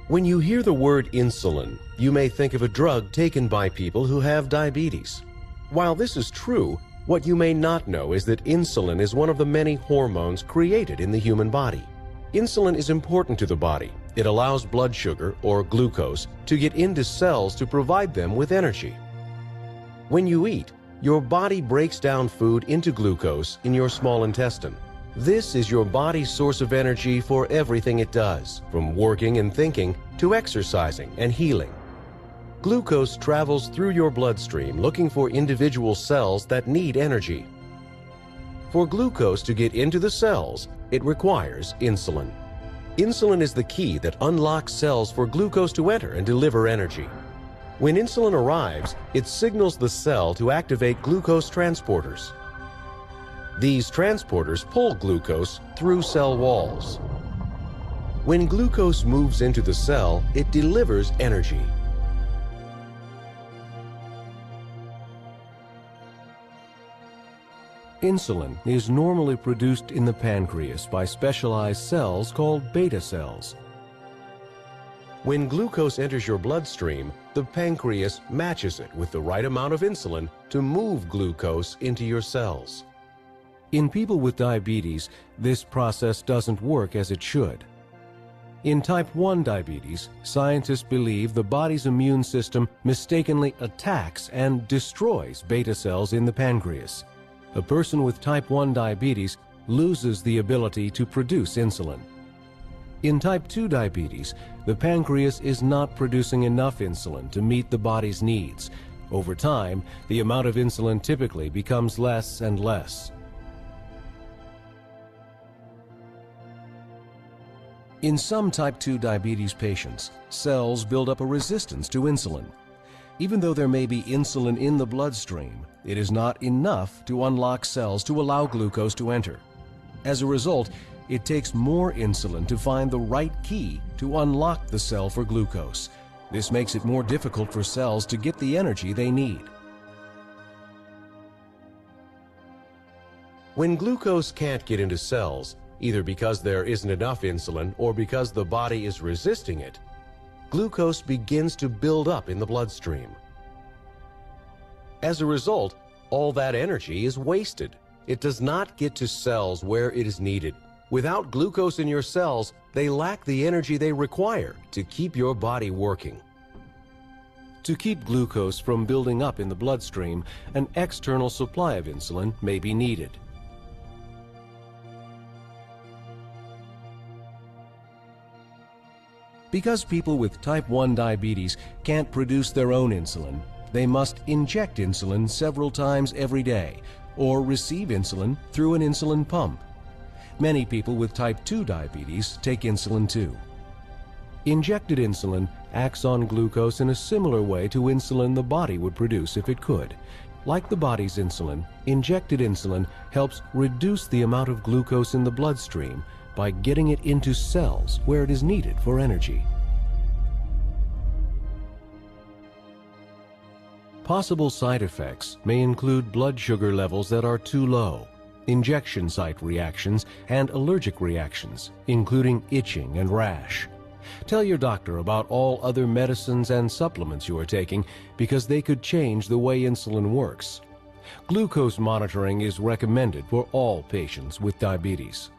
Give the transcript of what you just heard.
When you hear the word insulin, you may think of a drug taken by people who have diabetes. While this is true, what you may not know is that insulin is one of the many hormones created in the human body. Insulin is important to the body. It allows blood sugar, or glucose, to get into cells to provide them with energy. When you eat, your body breaks down food into glucose in your small intestine. This is your body's source of energy for everything it does, from working and thinking to exercising and healing. Glucose travels through your bloodstream looking for individual cells that need energy. For glucose to get into the cells, it requires insulin. Insulin is the key that unlocks cells for glucose to enter and deliver energy. When insulin arrives, it signals the cell to activate glucose transporters. These transporters pull glucose through cell walls. When glucose moves into the cell, it delivers energy. Insulin is normally produced in the pancreas by specialized cells called beta cells. When glucose enters your bloodstream, the pancreas matches it with the right amount of insulin to move glucose into your cells. In people with diabetes, this process doesn't work as it should. In type 1 diabetes, scientists believe the body's immune system mistakenly attacks and destroys beta cells in the pancreas. A person with type 1 diabetes loses the ability to produce insulin. In type 2 diabetes, the pancreas is not producing enough insulin to meet the body's needs. Over time, the amount of insulin typically becomes less and less. In some type 2 diabetes patients, cells build up a resistance to insulin. Even though there may be insulin in the bloodstream, it is not enough to unlock cells to allow glucose to enter. As a result, it takes more insulin to find the right key to unlock the cell for glucose. This makes it more difficult for cells to get the energy they need. When glucose can't get into cells, either because there isn't enough insulin or because the body is resisting it, glucose begins to build up in the bloodstream. As a result, all that energy is wasted. It does not get to cells where it is needed. Without glucose in your cells, they lack the energy they require to keep your body working. To keep glucose from building up in the bloodstream, an external supply of insulin may be needed. Because people with type 1 diabetes can't produce their own insulin, they must inject insulin several times every day or receive insulin through an insulin pump. Many people with type 2 diabetes take insulin too. Injected insulin acts on glucose in a similar way to insulin the body would produce if it could. Like the body's insulin, injected insulin helps reduce the amount of glucose in the bloodstream by getting it into cells where it is needed for energy. Possible side effects may include blood sugar levels that are too low, injection site reactions, and allergic reactions, including itching and rash. Tell your doctor about all other medicines and supplements you are taking because they could change the way insulin works. Glucose monitoring is recommended for all patients with diabetes.